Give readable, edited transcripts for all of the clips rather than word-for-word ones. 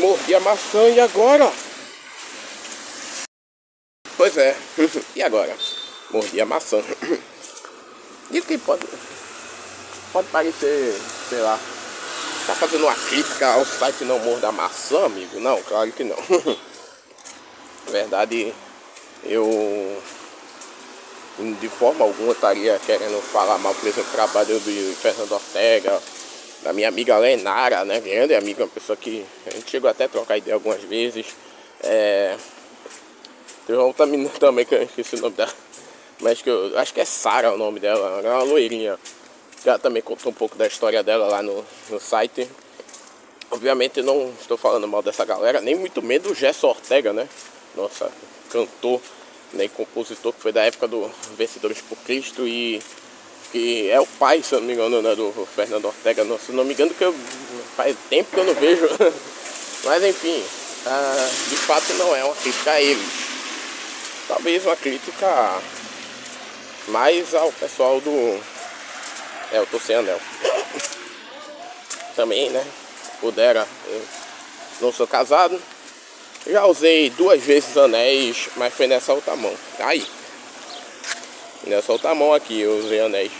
Mordi a maçã e agora? Pois é, e agora? Mordi a maçã. E o que pode parecer, sei lá, tá fazendo uma crítica ao site Não Morda a Maçã, amigo? Não, claro que não. Na verdade, eu de forma alguma estaria querendo falar mal, por exemplo, do trabalho do Fernando Ortega, da minha amiga Lenara, né? Grande amiga, uma pessoa que a gente chegou até a trocar ideia algumas vezes. Tem uma outra menina também que eu esqueci o nome dela, mas que eu acho que é Sara o nome dela, é uma loirinha. Ela também contou um pouco da história dela lá no site. Obviamente eu não estou falando mal dessa galera, nem muito menos do Gerson Ortega, né? Nossa, cantor, nem compositor, que foi da época do Vencedores por Cristo e que é o pai, se eu não me engano, né, do Fernando Ortega. Não, se não me engano, que faz tempo que eu não vejo. Mas enfim, de fato não é uma crítica a eles. Talvez uma crítica mais ao pessoal do... eu tô sem anel. Também, né? Pudera. Eu não sou casado. Já usei 2 vezes anéis, mas foi nessa outra mão. Aí. Nessa outra mão aqui eu usei anéis.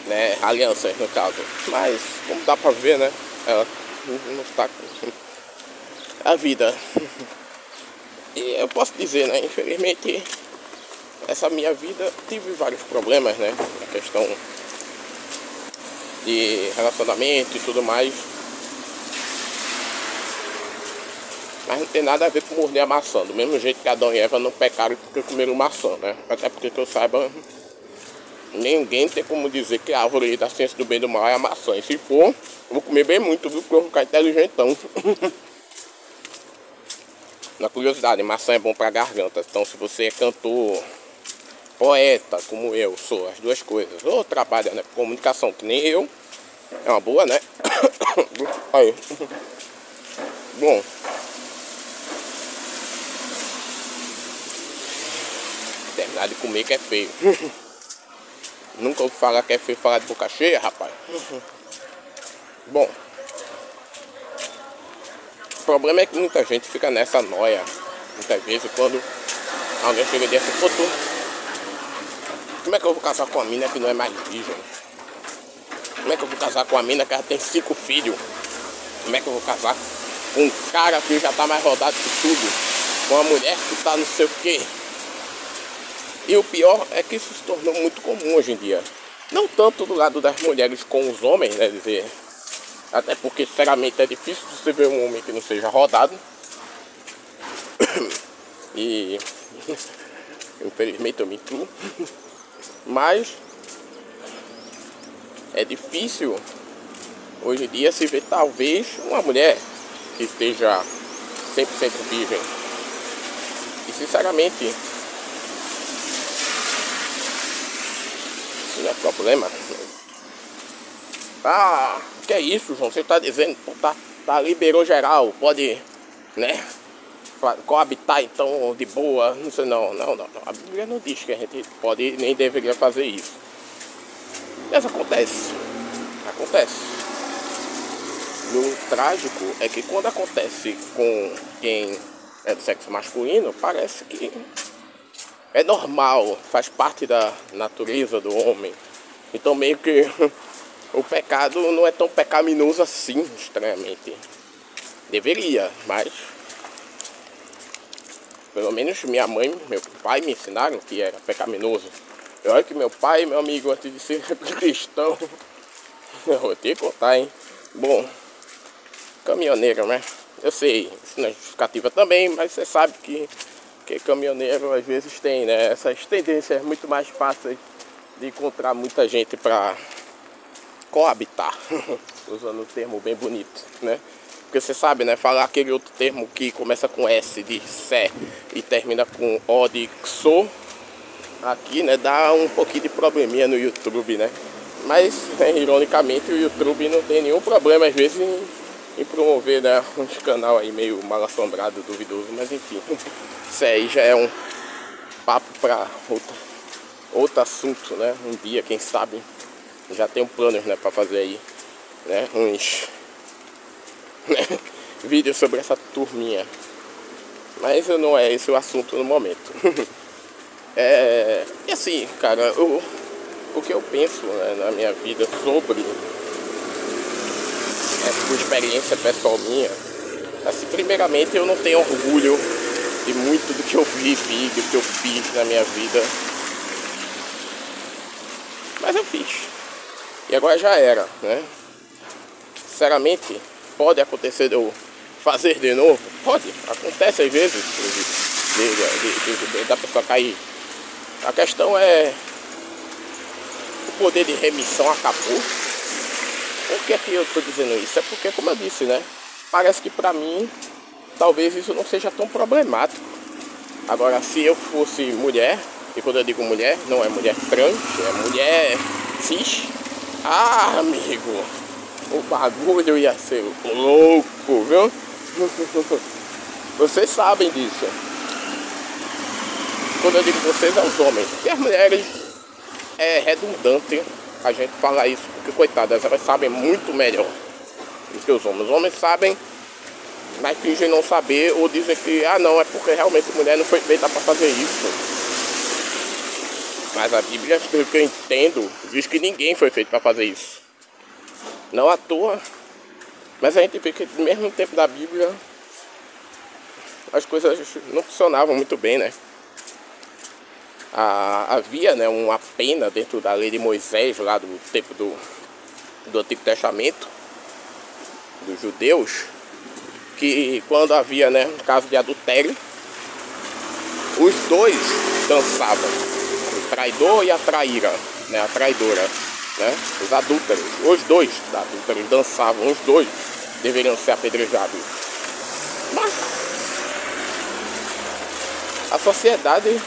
Né? Alianças, no caso. Mas, como dá pra ver, né? Ela não tá com a vida. E eu posso dizer, né? Infelizmente, essa minha vida tive vários problemas, né? A questão de relacionamento e tudo mais. Mas não tem nada a ver com morder a maçã. Do mesmo jeito que Adão e Eva não pecaram porque comeram maçã, né? Até porque que eu saiba, ninguém tem como dizer que a árvore da ciência do bem e do mal é a maçã. E se for, eu vou comer bem muito, viu? Porque eu vou ficar inteligentão. Na curiosidade, maçã é bom pra garganta. Então se você é cantor, poeta, como eu sou, as duas coisas, ou trabalha, né, com comunicação, que nem eu, é uma boa, né? Aí. Bom, terminar de comer que é feio. Nunca ouvi falar que é feio falar de boca cheia, rapaz. Bom, o problema é que muita gente fica nessa noia. Muitas vezes quando alguém chega e diz assim, pô, como é que eu vou casar com uma mina que não é mais virgem? Como é que eu vou casar com uma mina que ela tem 5 filhos? Como é que eu vou casar com um cara que já tá mais rodado que tudo? Com uma mulher que tá não sei o quê? E o pior é que isso se tornou muito comum hoje em dia. Não tanto do lado das mulheres com os homens, né, dizer. Até porque, sinceramente, é difícil você ver um homem que não seja rodado. E, infelizmente, eu me incluo. Mas é difícil, hoje em dia, se ver, talvez, uma mulher que esteja 100% virgem. E, sinceramente, isso não é problema. Ah, que é isso, João? Você tá dizendo, pô, tá liberou geral, pode, né, coabitar então de boa, não sei, não. A Bíblia não diz que a gente pode nem deveria fazer isso. Mas acontece. O trágico é que quando acontece com quem é do sexo masculino, parece que é normal, faz parte da natureza do homem. Então meio que o pecado não é tão pecaminoso assim, estranhamente. Deveria, mas pelo menos minha mãe, meu pai me ensinaram que era pecaminoso. Eu olho que meu pai, meu amigo, antes de ser cristão, eu vou ter que contar, hein? Bom, caminhoneiro, né? Eu sei, isso não é justificativa também, mas você sabe que caminhoneiro às vezes tem, né, essas tendências muito mais fáceis de encontrar muita gente para coabitar, usando um termo bem bonito, né? Porque você sabe, né, falar aquele outro termo que começa com S de sé e termina com O de xô, aqui, né, dá um pouquinho de probleminha no YouTube, né? Mas, né, ironicamente, o YouTube não tem nenhum problema às vezes em promover, né, um canal aí meio mal assombrado, duvidoso, mas enfim, isso aí já é um papo para outro assunto, né? Um dia, quem sabe, já tenho planos, né, para fazer aí né, uns vídeos sobre essa turminha. Mas não é esse o assunto no momento. E assim, cara, o que eu penso, né, na minha vida sobre essa experiência pessoal minha, assim, primeiramente eu não tenho orgulho de muito do que eu vivi, do que eu fiz na minha vida. Mas eu fiz. E agora já era, né? Sinceramente, pode acontecer de eu fazer de novo? Pode. Acontece às vezes da pessoa cair. A questão é... o poder de remissão acabou. Por que que eu estou dizendo isso? É porque, como eu disse, né? Parece que pra mim, talvez isso não seja tão problemático. Agora, se eu fosse mulher, e quando eu digo mulher, não é mulher trans, é mulher cis. Ah, amigo, o bagulho ia ser louco, viu? Vocês sabem disso. Quando eu digo vocês, é os homens. E as mulheres, é redundante a gente falar isso, porque, coitadas, elas sabem muito melhor do que os homens. Os homens sabem, mas fingem não saber, ou dizem que, ah não, é porque realmente a mulher não foi feita para fazer isso. Mas a Bíblia, pelo que eu entendo, diz que ninguém foi feito para fazer isso. Não à toa. Mas a gente vê que mesmo no tempo da Bíblia, as coisas não funcionavam muito bem, né? Havia, né, uma pena dentro da lei de Moisés, lá do tempo do Antigo Testamento, dos judeus, que quando havia, né, um caso de adultério, os dois dançavam, o traidor e a traíra, né, a traidora, né, os adúlteros, os dois adúlteros dançavam, os dois deveriam ser apedrejados. Mas a sociedade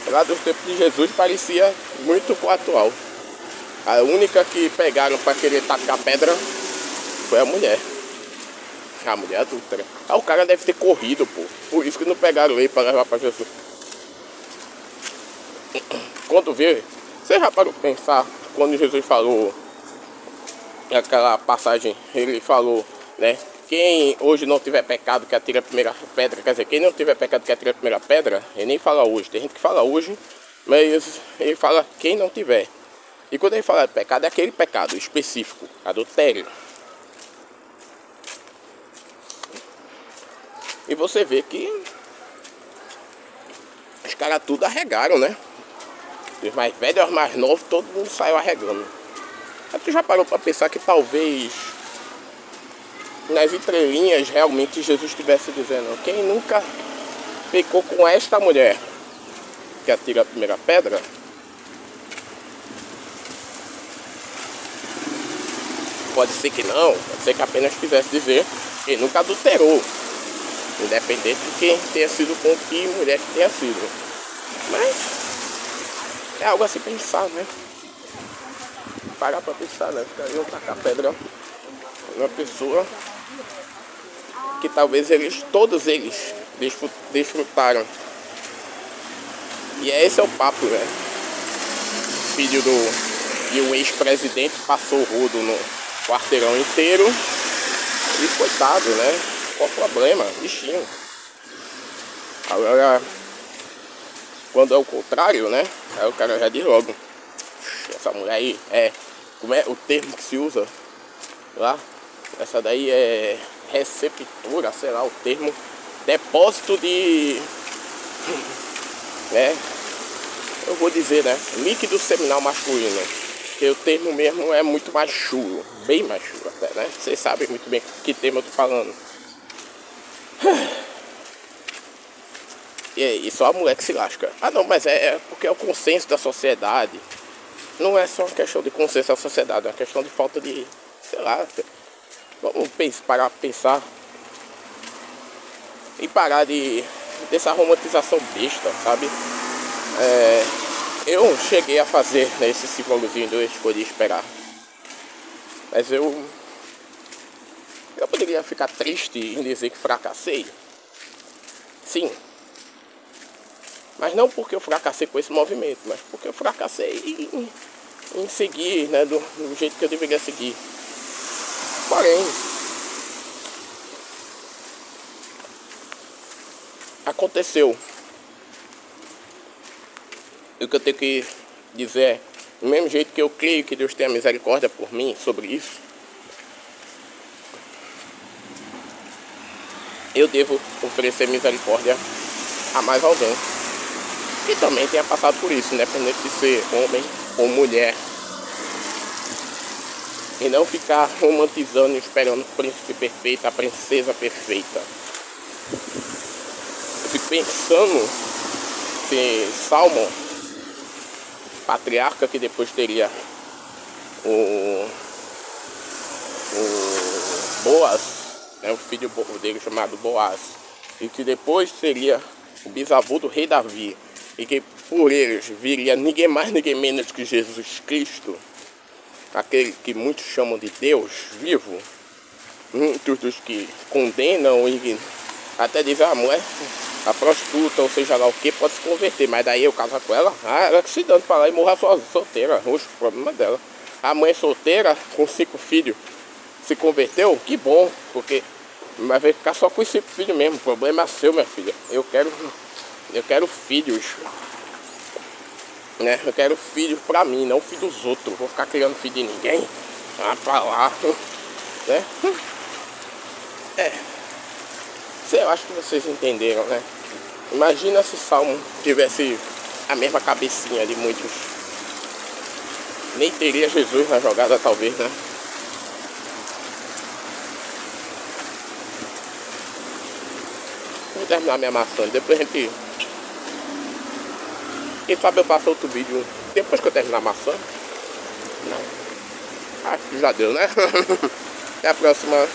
lá dos tempos de Jesus parecia muito com a atual. A única que pegaram para querer tacar pedra foi a mulher. A mulher adúltera. O cara deve ter corrido, pô. Por isso que não pegaram ele para levar para Jesus. Quando vê, você já parou para pensar, quando Jesus falou aquela passagem, ele falou, né? Quem hoje não tiver pecado que atire a primeira pedra, quer dizer, quem não tiver pecado que atire a primeira pedra, ele nem fala hoje, tem gente que fala hoje, mas ele fala quem não tiver. E quando ele fala de pecado, é aquele pecado específico, adultério. E você vê que os caras tudo arregaram, né? Os mais velhos e os mais novos, todo mundo saiu arregando. Aí tu já parou para pensar que talvez nas entrelinhas realmente Jesus estivesse dizendo: quem nunca ficou com esta mulher que atira a primeira pedra? Pode ser que não, pode ser que apenas quisesse dizer que nunca adulterou, independente de quem tenha sido com que mulher que tenha sido. Mas é algo a se pensar, né? Parar pra pensar, né? Ficar eu tacar pedra numa pessoa que talvez todos eles desfrutaram. E esse é o papo, né? Filho de um ex-presidente passou o rodo no quarteirão inteiro. E coitado, né? Qual o problema? Bichinho. Agora, quando é o contrário, né? Aí o cara já diz logo: essa mulher aí como é o termo que se usa lá? Essa daí é receptura, sei lá o termo, depósito de, né? Eu vou dizer, né? Líquido seminal masculino. Porque o termo mesmo é muito mais chulo, bem mais chulo até, né? Vocês sabem muito bem que termo eu tô falando. E só a mulher que se lasca. Ah não, mas é porque é o consenso da sociedade. Não é só uma questão de consenso da sociedade, é uma questão de falta de, sei lá. Vamos parar pra pensar e parar dessa romantização besta, sabe? Eu cheguei a fazer, né, esse símbolozinho do eu escolhi esperar. Mas eu poderia ficar triste em dizer que fracassei. Sim. Mas não porque eu fracassei com esse movimento, mas porque eu fracassei em seguir, né, do jeito que eu deveria seguir. Porém, aconteceu. E o que eu tenho que dizer é, do mesmo jeito que eu creio que Deus tenha misericórdia por mim sobre isso, eu devo oferecer misericórdia a mais alguém que também tenha passado por isso, independente de ser homem ou mulher. E não ficar romantizando e esperando o príncipe perfeito, a princesa perfeita. Eu fico pensando se Salmão, patriarca que depois teria o Boaz, né, o filho dele chamado Boaz, e que depois seria o bisavô do rei Davi, e que por eles viria ninguém mais, ninguém menos que Jesus Cristo, aquele que muitos chamam de Deus vivo. Muitos dos que condenam e até dizem, a mulher, a prostituta, ou seja lá o que, pode se converter, mas daí eu casar com ela, ela que se dando para lá e morrer solteira, o problema dela. A mãe solteira, com 5 filhos, se converteu, que bom, porque vai ficar só com os 5 filhos mesmo, o problema é seu, minha filha. Eu quero filhos, né? Eu quero filhos pra mim, não filho dos outros. Vou ficar criando filho de ninguém, pra lá, né? Eu acho que vocês entenderam, né? Imagina se Salmo tivesse a mesma cabecinha de muitos. Nem teria Jesus na jogada, talvez, né? Vou terminar minha maçã, depois a gente... Quem sabe eu faço outro vídeo depois que eu terminar a maçã. Não. Acho que já deu, né? Até a próxima.